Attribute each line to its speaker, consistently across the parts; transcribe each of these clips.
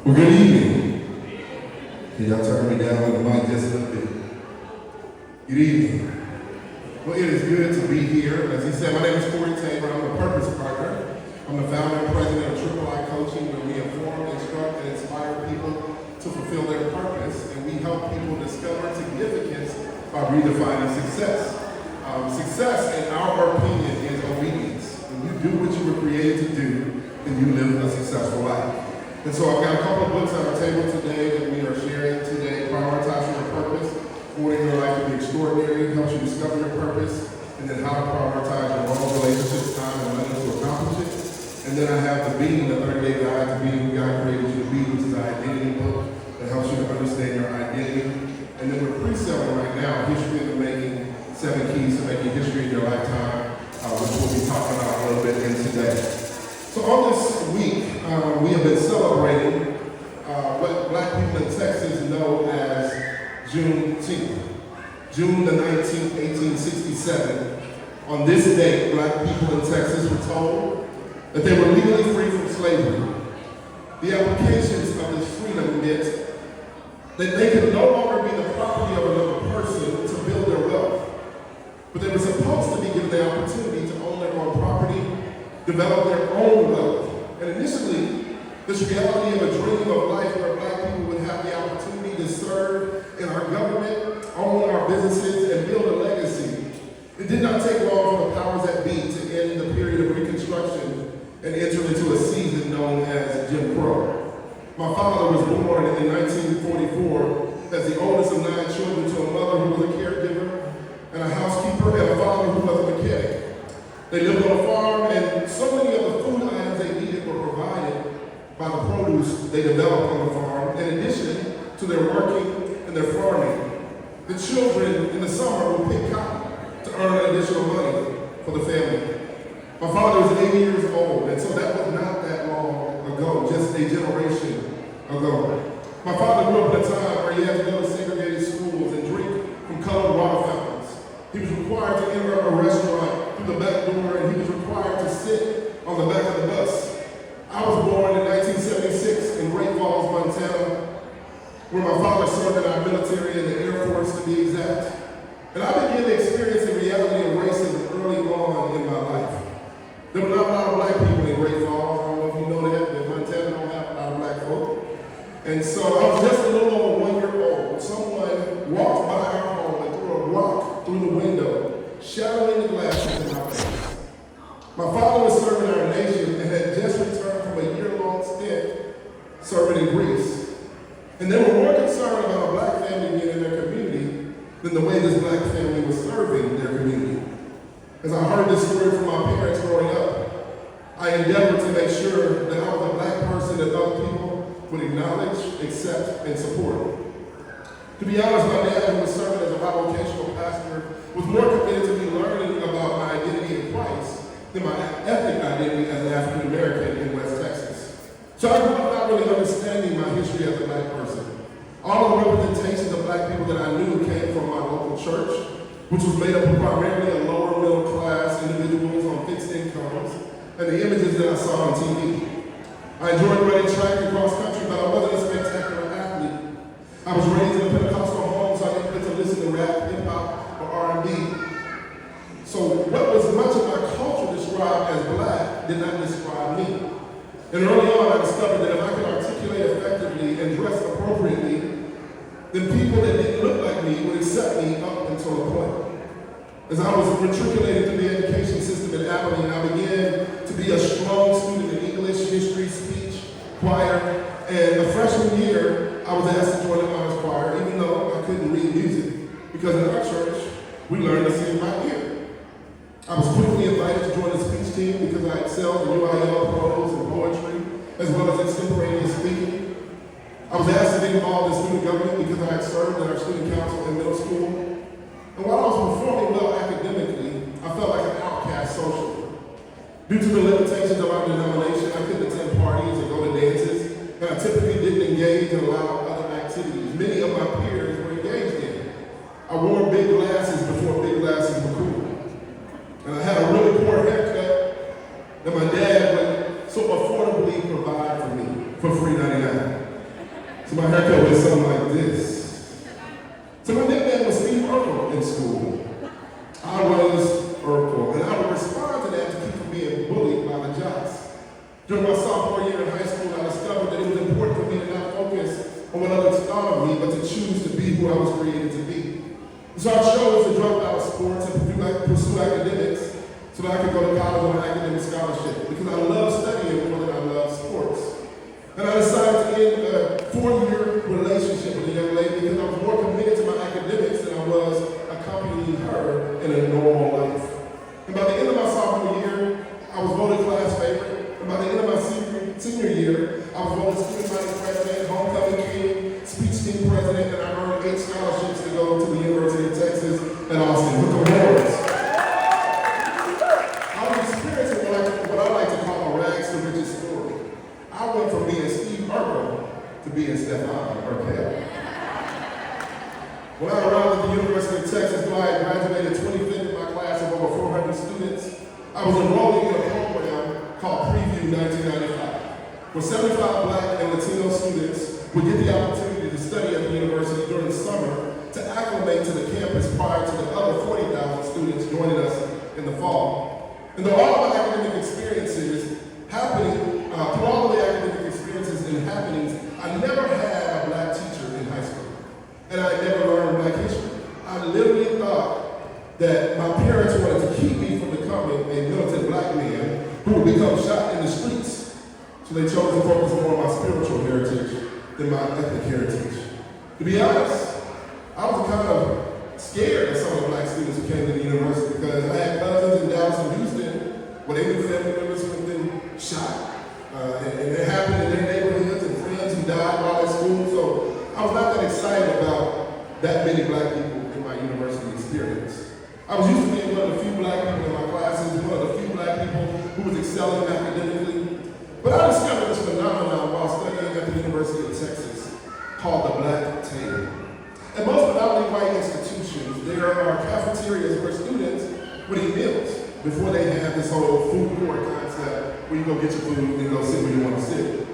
Speaker 1: Well, good evening. Can y'all turn me down on the mic just a little bit? Good evening. Well, it is good to be here. As he said, my name is Corey Tabor. I'm a purpose partner. I'm the founder and president of Triple I Coaching, where we inform, instruct, and inspire people to fulfill their purpose. And we help people discover significance by redefining success. Success, in our opinion, is obedience. When you do what you were created to do, then you live a successful life. And so I've got a couple of books on our table today that we are sharing today. Prioritizing Your Purpose, Ordering Your Life to Be Extraordinary, helps you discover your purpose, and then how to prioritize your own relationships, time, and money to accomplish it. And then I have the Being, the 30-day guide to being who God created you to be, which is an identity book that helps you to understand your identity. And then we're pre-selling right now, History of the Making, 7 Keys to Making History in Your Lifetime, which we'll be talking about a little bit in today. So on this week, we have been celebrating what Black people in Texas know as Juneteenth. June the 19th, 1867. On this date, Black people in Texas were told that they were legally free from slavery. The applications of this freedom meant that they could no longer be the property of another person to build their wealth, but they were supposed to be given the opportunity to own their own property, develop their own wealth. And initially, this reality of a dream of life where Black people would have the opportunity to serve in our government, own our businesses, and build a legacy. It did not take long for the powers that be to end the period of Reconstruction and enter into a season known as Jim Crow. My father was born in 1944 as the oldest of 9 children to a mother who was a caregiver and a housekeeper and a father who was a mechanic. They lived on a farm, and so many of the food items they needed were provided by the produce they developed on the farm, in addition to their working and their farming. The children in the summer would pick cotton to earn additional money for the family. My father was 80 years old, and so that was not that long ago, just a generation ago. My father grew up in a time where he had to go to segregated schools and drink from colored water fountains. He was required to enter a restaurant through the back door, and he was required to sit on the back of the bus. I was born in 1976 in Great Falls, Montana, where my father served in our military and the Air Force to be exact. And I began to experience the reality of racism early on in my life. There were not a lot of Black people in Great Falls. I don't know if you know that Montana don't have a lot of Black folk. And so I was just a little over 1 year old when someone walked by our home and threw a rock through the window, shattering the glasses in my face. My father was serving our nation and had just returned from a year-long stint serving in Greece. And they were more concerned about a Black family being in their community than the way this Black family was serving their community. As I heard this story from my parents growing up, I endeavored to make sure that I was a Black person that other people would acknowledge, accept, and support. To be honest, my dad, who was serving as a bivocational pastor, was more committed to me learning about my identity in Christ than my ethnic identity as an African American in West Texas. So I grew up not really understanding my history as a Black person. All of the representations of Black people that I knew came from my local church, which was made up of primarily a lower middle class individuals on fixed incomes, and the images that I saw on TV. I enjoyed running track and cross country, but I wasn't a spectacular athlete. I was raised in a Pentecostal home, so I didn't get to listen to rap, hip hop, or R&B. So what was much of my culture described as Black did not describe me. And early on, I discovered that if I could articulate effectively and dress appropriately, then people that didn't look like me would accept me up until a point. As I was matriculating through the education system at Abilene, I began to be a strong student in English, history, speech, choir, and the freshman year, I was asked to join the honors choir, even though I couldn't read music, because in our church, we learned to sing by ear. I was quickly invited to join the speech team because I excelled in UIL, prose, and poetry, as well as extemporaneous speaking. I was asked to be involved in student government because I had served in our student council in middle school. And while I was performing well academically, I felt like an outcast socially. Due to the limitations of our denomination, I couldn't attend parties or go to dances, and I typically didn't engage in a lot of other activities many of my peers were engaged in. I wore big glasses before big glasses were cool. And I had a really poor haircut that my dad would so affordably provide for me for free $99. So my haircut was something like this. So my nickname was Steve Urkel in school. I was Urkel, and I would respond to that to keep from being bullied by the jocks. During my sophomore year in high school, I discovered that it was important for me to not focus on what others thought of me, but to choose to be who I was created to be. So I chose to drop out of sports and pursue academics so that I could go to college on an academic scholarship because I love studying more than I love sports. And I decided to end a 4-year relationship with a young lady because I was more committed to my academics than I was accompanying her in a normal life. And by the end of my sophomore year, I was voted class favorite. And by the end of my senior year, I was voted student body president, homecoming king, speech team president, and I earned 8 scholarships to go to the University of Texas at Austin with awards. I was experiencing what I like to call a rags to riches story. I went from being Steve Urkel to being Stefan Urkel. When I arrived at the University of Texas, where I graduated 25th in my class of over 400 students, I was enrolling in a program called Preview 1995, where 75 Black and Latino students would get the opportunity to study at the university during the summer to acclimate to the campus prior to the other 40,000 students joining us in the fall. And though all of my academic experiences happening, through all of the academic experiences and happenings, I never had a Black teacher in high school. And I never learned Black history. I literally thought that my parents wanted to keep me from becoming a militant Black man who would become shot in the streets. So they chose to focus more on my spiritual heritage than my ethnic heritage. To be honest, I was kind of scared of some of the Black students who came to the university because I had cousins in Dallas and Houston where they knew family members who had been shot. And it happened in their neighborhoods and friends who died while at school. So I was not that excited about that many Black people in my university experience. I was used to being one of the few Black people in my classes, one of the few Black people who was excelling academically. But I discovered this phenomenon while studying at the University of Texas called the Black Table. At most predominantly white institutions, there are cafeterias where students would eat meals before they have this whole food court concept where you go get your food and go sit where you want to sit.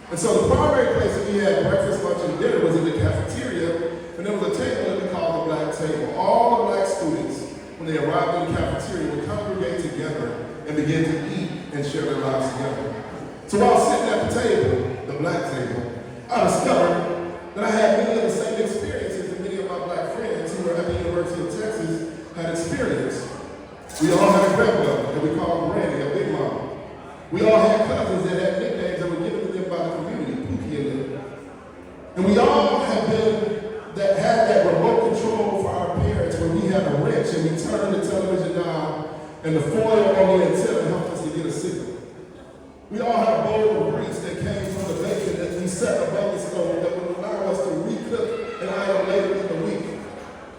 Speaker 1: And so the primary place that we had breakfast, lunch, and dinner was in the cafeteria, and there was a table that we called the Black Table. All the Black students, when they arrived in the cafeteria, would congregate together and begin to eat and share their lives together. So while sitting at the table, the Black Table, I discovered that I had many of the same experiences that many of my Black friends who were at the University of Texas had experienced. We all had a grandmother that we called Granny, a Big Mama. We all had cousins that had nicknames that were given to them by the community, Pookie and them. And we all had that remote control for our parents where we had a wrench and we turned the television knob and the foil on the antenna helped us to get a signal. We all had a bowl of grease that came from the bacon that we set above the stove that would allow us to recook an item later in the week.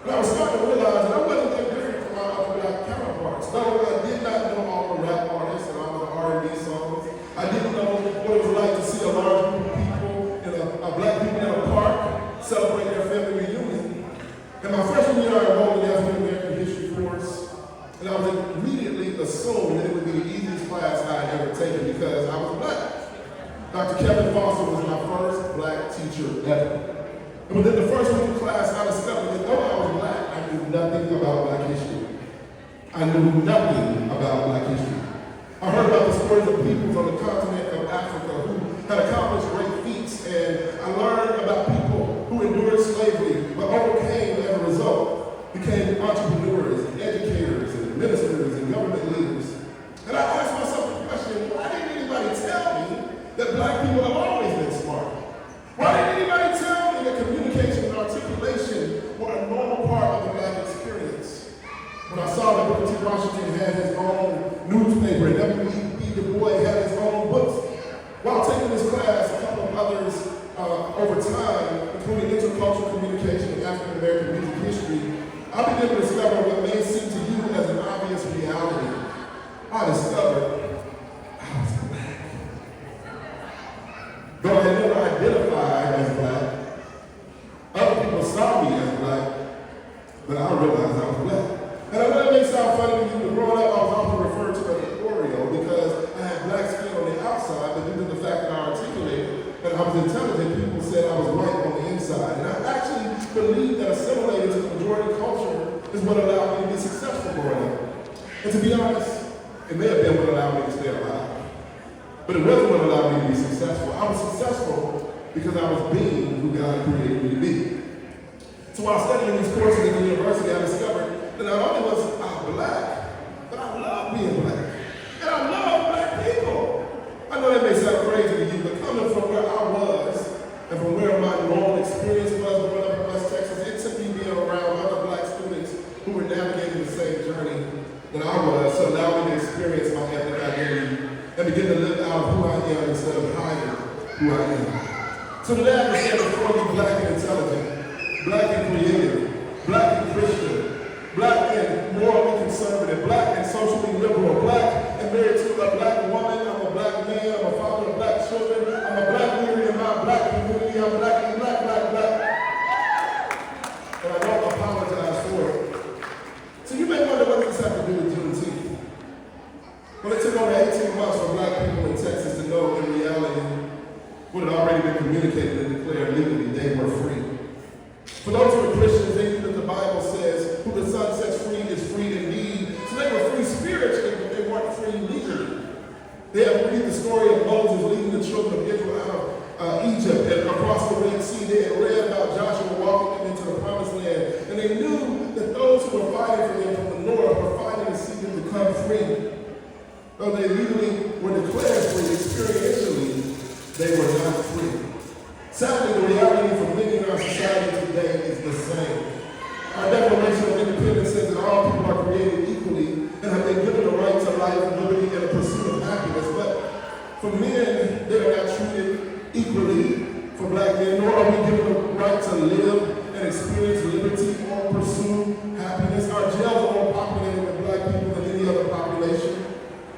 Speaker 1: But I was starting to realize that I wasn't that different from my other Black counterparts. Though I did not know all the rap artists and all the R&B songs, I didn't know what it was like to see a large group of people, a Black people in a park, celebrate their family reunion. In my freshman year, I enrolled in the African American history course, and I was immediately assumed that it would be the easiest class I had ever taken because I was Black. Dr. Kevin Foster was my first Black teacher ever. And within the first week of class, I discovered that though I was Black, I knew nothing about Black history. I knew nothing about Black history. I heard about the stories of peoples on the continent of Africa who had accomplished great feats, and I learned about people who endured slavery but overcame as a result, became entrepreneurs and educators and ministers and government leaders. And I asked myself the question, why didn't anybody tell me that Black people have always been smart? Why didn't anybody tell me that communication and articulation were a normal part of the Black experience? When I saw that Booker T. Washington had his own newspaper and W.E.B. Du Bois had his own books, while taking this class, a couple of others over time, including intercultural communication and African American music history, I began to discover what may seem to you as an obvious reality. I discovered I was Black. Though I never identified as Black, other people saw me as Black, but I realized I was Black. And I know it may sound funny to you, but growing up I was often referred to as an Oreo because I had Black skin on the outside, but due to the fact that I articulated and I was intelligent, people said I was white And to be honest, it may have been what allowed me to stay alive. But it wasn't what allowed me to be successful. I was successful because I was being who God created me to be. So while studying these courses at the university, I discovered that not only was I black, but I love being black. And I love black people. I know that may sound crazy to you, but coming from where I was and from where my normal experience was growing up in West Texas, it took me being around other black students who were navigating the same journey that I was, so allowed me to experience my ethnic identity and begin to live out who I am instead of hiding who I am. So today I stand before you black and intelligent, black and creative, black and Christian, black and morally conservative, black and socially liberal, black and married to a black woman. I'm a black man. I'm a father of black children. I'm a black leader in my black community. I'm black. And I don't apologize for it. So you may wonder what this has to do with Juneteenth. Well, it took over 18 months for black people in Texas to know in reality what had already been communicated and declared legally they were free. For those who are Christians, they knew that the Bible says, who the Son sets free is free indeed. So they were free spiritually, but they weren't free legally. They had read the story of Moses leading the children of Israel out of Egypt and across the Red Sea. They had read about Joshua walking them into the promised land. And they knew that those who were fighting for them from the north were fighting to see them become free. Though they legally were declared free, experientially, they were not free. Sadly, the reality for many in our society today is the same. Our Declaration of Independence says that all people are created equally and have been given the right to life, liberty, and a pursuit of happiness. But for men, they are not treated equally. For black men, nor are we given the right to live and experience liberty or pursue happiness. Our jails are more populated with black people than any other population.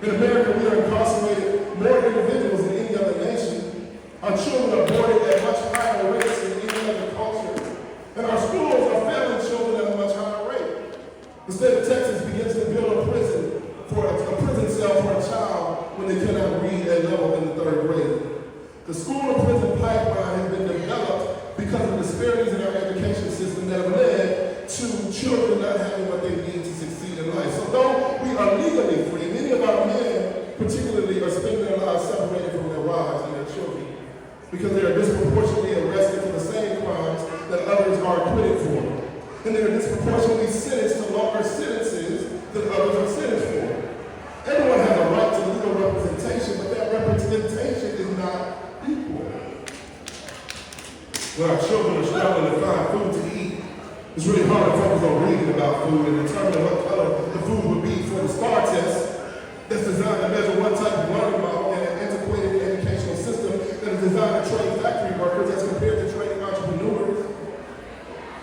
Speaker 1: In America, we are incarcerated more individuals than any other nation. Our children are boarded at much higher rates than any other culture. And our schools are failing children at a much higher rate. The state of Texas begins to build a prison cell for a child when they cannot read a level in the 3rd grade. The school to prison pipeline has been developed because of disparities in our education system that have led to children not having what they need to succeed in life. So though we are legally free, many of our men particularly are spending their lives separated from their wives and their children because they are disproportionately arrested for the same crimes that others are acquitted for. And they are disproportionately sentenced to longer sentences than others are sentenced for. Everyone has a right to legal representation, but that representation is not equal. When our children are struggling to find food to eat, it's really hard to focus on reading about food and determine what color the food would be for the STAR test that's designed to measure what type of learning model in an antiquated educational system that is designed to train factory workers as compared to training entrepreneurs.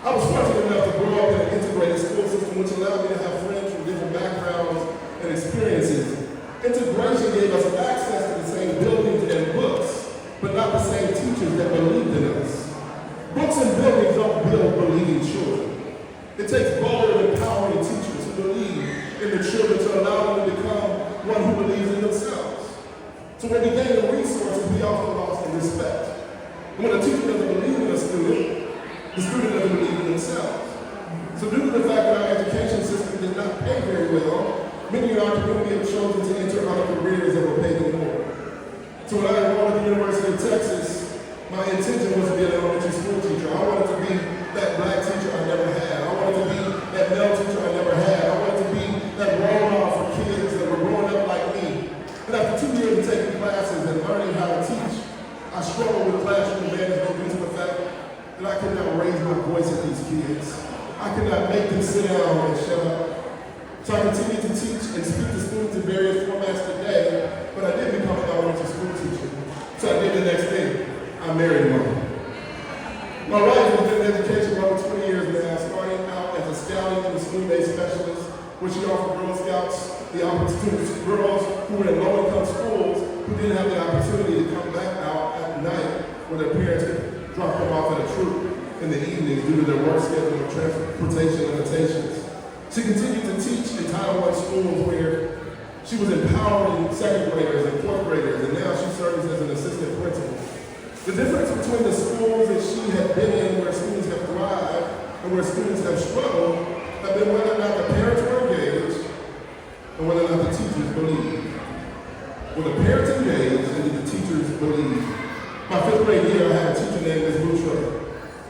Speaker 1: I was fortunate enough to grow up in an integrated school system which allowed me to have friends from different backgrounds and experiences. Integration gave us access to the same buildings and books, but not the same teachers that believed in us. Books and buildings don't build believing children. It takes bold and empowering teachers who believe in the children to allow them to become one who believes in themselves. So when we gain the resources, we often lost the respect. And when a teacher doesn't believe in a student, the student doesn't believe in themselves. So due to the fact that our education system does not pay very well, many in our community have chosen to enter other careers that will pay them more. So when I enrolled at the University of Texas, my intention was to be an elementary school teacher. I wanted to be that black teacher I never had. I wanted to be that male teacher I never had. I wanted to be that role model for kids that were growing up like me. And after 2 years of taking classes and learning how to teach, I struggled with classroom management due to the fact that I could not raise my voice at these kids. I could not make them sit down and shut up. So I continued to teach and speak to students in various formats today, but I didn't become an elementary school teacher. So I did the next thing. I married one. My wife has been in education for over 20 years now, starting out as a scouting and a school-based specialist, where she offered Girl Scouts the opportunity to girls who were in low-income schools who didn't have the opportunity to come back out at night when their parents could drop them off at a troop in the evenings due to their work schedule and transportation limitations. She continued to teach in Title I schools where she was empowering second graders and fourth graders, and now she serves as an assistant principal. The difference between the schools that she had been in where students have thrived and where students have struggled have been whether or not the parents were engaged and When the parents engaged and the teachers believed. My 5th grade year, I had a teacher named Ms. Boucher.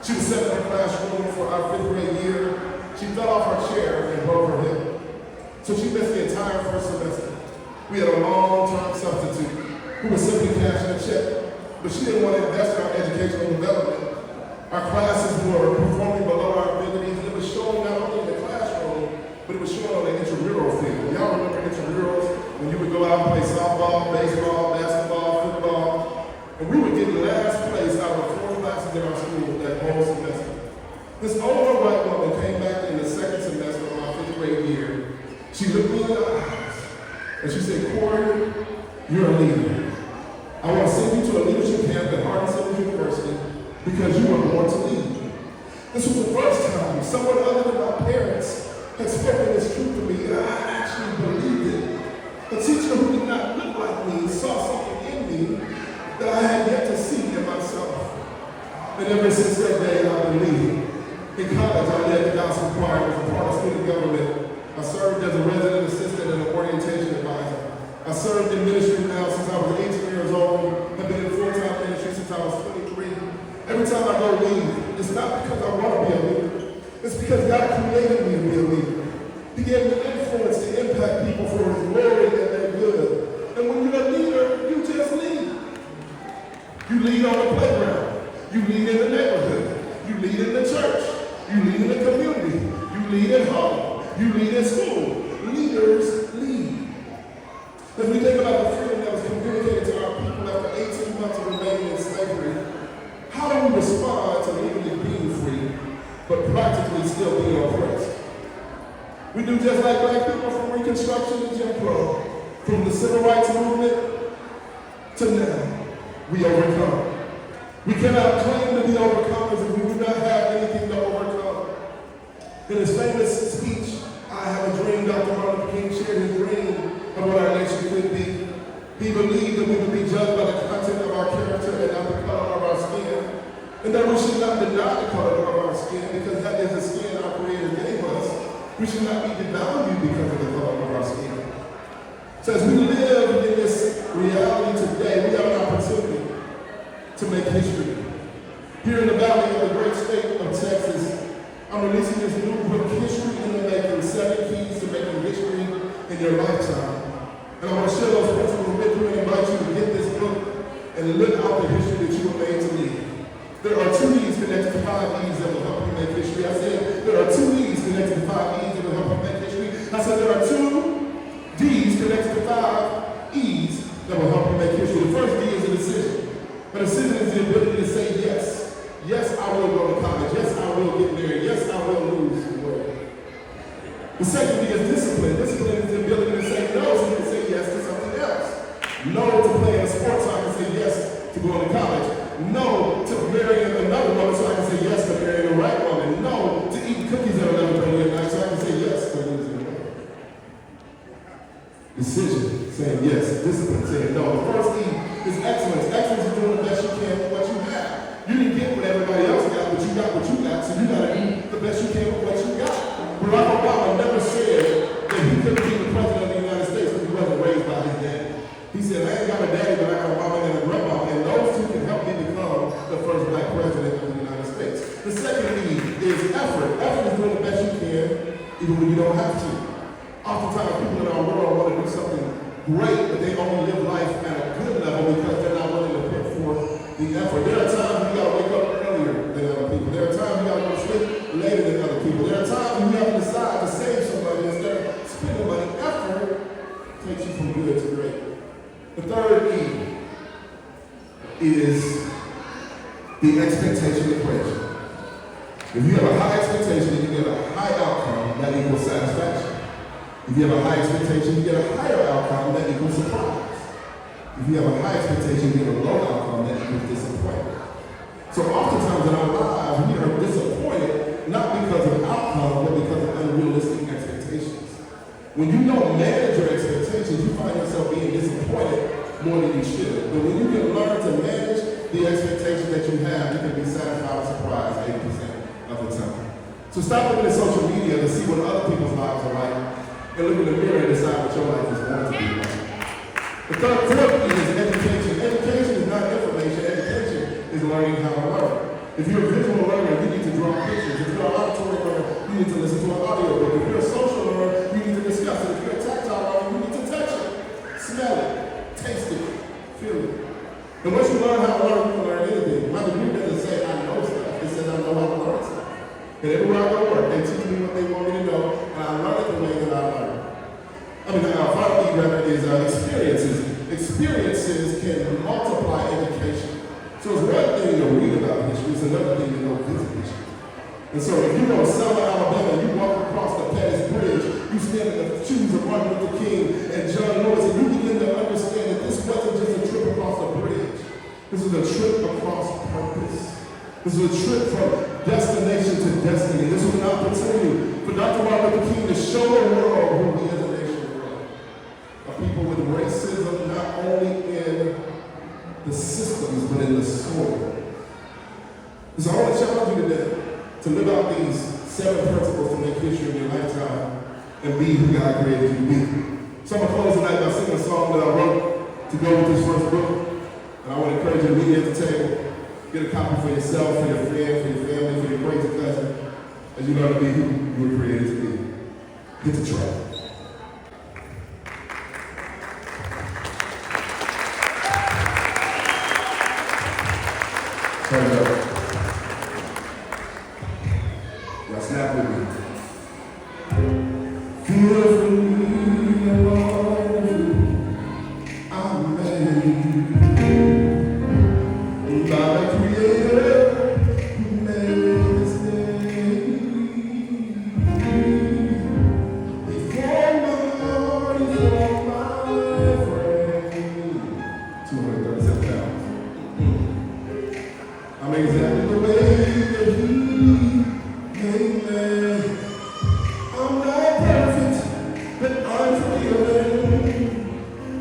Speaker 1: She was sitting in her classroom for our 5th grade year. She fell off her chair and broke her hip. So she missed the entire first semester. We had a long-term substitute who was simply cashing a check, but she didn't want to invest in our educational development. Our classes were performing below our abilities, and it was showing not only in the classroom, but it was showing on the intramural field. Y'all remember intramurals? When you would go out and play softball, baseball, basketball, football, and we would get last place out of the 4 classes in our school that whole semester. This older white woman came back in the 2nd semester of my 5th grade year. She looked me in the eyes, and she said, "Corey, you're a leader. I want to send you to a leadership camp at Harvard University because you were born to lead." This was the first time someone other than my parents had spoken this truth to me, and I actually believed it. A teacher who did not look like me saw something in me that I had yet to see in myself. And ever since that day, I believed. In college, I led the gospel choir, was a part of student government. I served as a resident assistant and an orientation advisor. I served in ministry now since I was 18 years old. I've been in full-time ministry since I was 23. Every time I go lead, it's not because I want to be a leader. It's because God created me to be a leader. He gave me influence to impact people for His glory and their good. And when you're a leader, you just lead. You lead on the playground. You lead in the neighborhood. You lead in the church. You lead in the community. You lead at home. You lead at school. Leaders lead. As we think about the freedom that was communicated to our people after 18 months of remaining in slavery, how do we respond to legally being free, but practically still being oppressed? We do just like black people from Reconstruction to Jim Crow, from the Civil Rights Movement to now. We overcome. We cannot claim to be overcomers if we do not have anything to overcome. In his famous speech, "I Have a Dream," Dr. Martin Luther King shared his dream of what our nation could be. He believed that we would be judged by the content of our character and not the color of our skin, and that we should not deny the color of our skin because that is the skin our Creator gave us. We should not be devalued because of the color of our skin. So as we live in this reality today, we have an opportunity to make history. Here in the valley of the great state of Texas, I'm releasing this new book, History in the Making, 7 Keys to Making History in Your Lifetime. And I want to share those principles with you and invite you to get this book and live out the history that you were made to lead. There are 2 E's connected to 5 E's that will help you make history. I said there are 2 E's connected to 5 E's that will help you make history. I said there are 2 D's connected to 5 E's that will help you make history. The first D is a decision. A decision is the ability to say yes. Yes, I will go to college. Yes, I will get married. Yes, I will lose the world. The second D is discipline. Discipline is the ability to say no so you can say yes to something else. No to play in a sport so I can say yes to going to college. No to marrying another woman so I can say yes to marrying the right woman. No to eating cookies at 11:30 at night so I can say yes to losing the world. Decision, saying yes. Discipline, saying no. The first E is excellence. Excellence is doing the best you can with what you have. You didn't get what everybody else got, but you got what you got, so you got to do the best you can with what you got. Barack Obama never said that he couldn't be the president of the United States because he wasn't raised by his daddy. He said, I ain't got a daddy, but I got a mama and a grandma, and those 2 can help me become the first black president of the United States. The second E is effort. Effort is doing the best you can, even when you don't have to. Oftentimes, people in our world want to do something great, but they only live life at a good level because they're not willing to put forth the effort. There are times you got to wake up earlier than other people. There are times you got to go to sleep later than other people. There are times when you have to decide to save somebody instead of spending money. Effort takes you from good to great. The third E is the expectation equation. If you have a high expectation and you get a high outcome, that equals satisfaction. If you have a high expectation, you get a higher outcome, that equals surprise. If you have a high expectation, you get a low outcome, that equals disappointment. So oftentimes in our lives, we are disappointed, not because of outcome, but because of unrealistic expectations. When you don't manage your expectations, you find yourself being disappointed more than you should. But when you can learn to manage the expectations that you have, you can be satisfied and surprised 80% of the time. So stop looking at social media to see what other people's lives are like, and look in the mirror and decide what your life is going to be like. The fourth is education. Education is not information. Education is learning how to learn. If you're a visual learner, you need to draw pictures. If you're an auditory learner, you need to listen to an audio book. If you're a social learner, you need to discuss it. If you're a tactile learner, you need to touch it, smell it, taste it, feel it. And once you learn how to learn, you can learn anything. My degree doesn't say I know stuff. It says I know how to learn stuff. And everywhere I go to work, they teach me what they want me to know, and I learn it the way that I learn. Finally, rather, is experiences. Experiences can multiply education. So it's one thing to read about history, it's another thing to go visit history. And so if you go to Selma, Alabama, you walk across the Pettus Bridge, you stand in the shoes of Martin Luther King and John Lewis, and you begin to understand that this wasn't just a trip across the bridge. This was a trip across purpose. This was a trip from destination to destiny. This was an opportunity for Dr. Martin Luther King to show the world who we as a nation were. A people with racism not only in the systems, but in the soil. So I want to challenge you today to live out these 7 principles to make history in your lifetime and be who God created you to be. So I'm going to close tonight by singing a song that I wrote to go with this first book. And I want to encourage you to meet me at the table. Get a copy for yourself, for your friend, for your family, for your crazy cousin, as you learn to be who you were created to be. Hit the track. Turn it up. Y'all snap with me. Feel free, I'm made by the Creator who made this day. He formed my heart, he formed my frame. 237 pounds. I'm exactly the way that he made me. I'm not perfect, but I'm forgiven.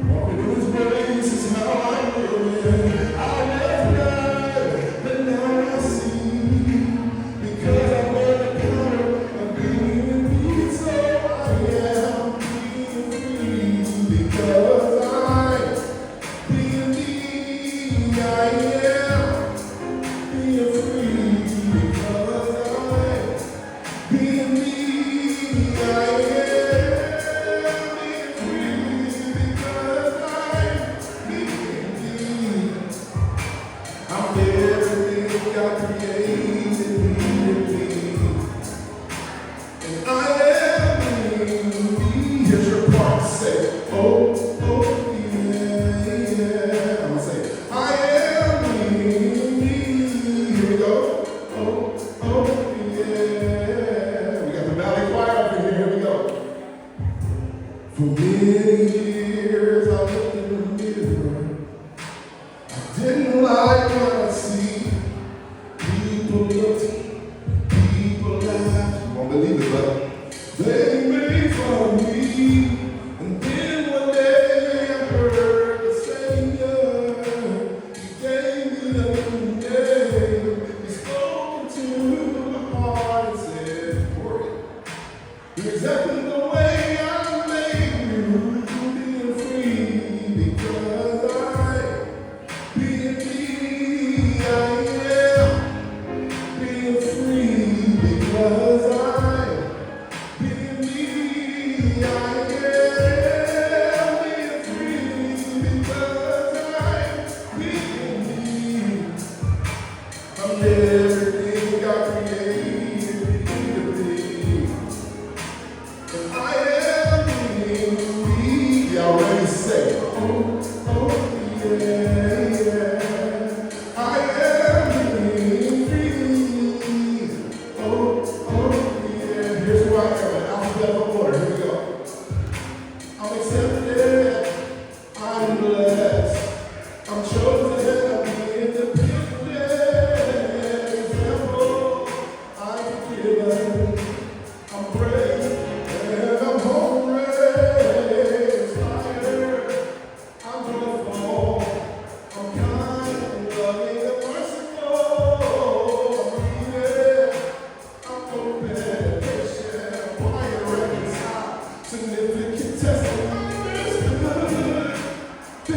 Speaker 1: Walking in his grace is how I'm living. I never died, but now I see. Because I know the power of being in me, so I am being free. Because I being me, I am being free. Because I being me, I am being free. Because I being me. I'm everything God created me to be. And I am being me. Here's your part. Say, oh, yeah. I'm gonna say, I am being me. Here we go. Oh, yeah. We got the Valley Choir up in here. Here we go. For many years I looked in the mirror. I didn't like what I see. People looked, people laughed. You won't believe it, but they made fun of me. And then one day I heard the Savior. He gave me a new name. He spoke to my heart and said, Corey, you're exactly the way I made you. Being free because I being me, I am being free because I being me, I am being free because I being me. I'm everything God created me to be. And I am being me. Y'all ready to say, yeah. I am being free. Yeah. Here's who I am in alphabetical order. Here we go. I'm accepted. I'm blessed. I'm chosen. I'm being independent. Example. I'm forgiven. I'm brave. And I'm hungry. Inspired. I'm joyful. I'm kind and loving and merciful. I'm reading. I'm open and patient. Quiet, reconciled. Significant testimony. Good.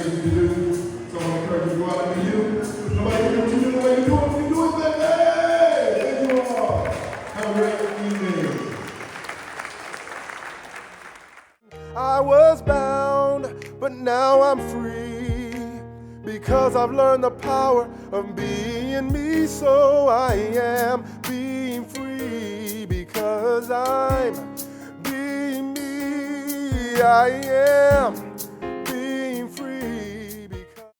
Speaker 1: you need to do. So I want to encourage you to go out and be you. Nobody can do what you do the way you do it. You do it that way. There you are. Have a great evening.
Speaker 2: I was bound, but now I'm free, because I've learned the power of being me. So I am being free, because I'm being me. I am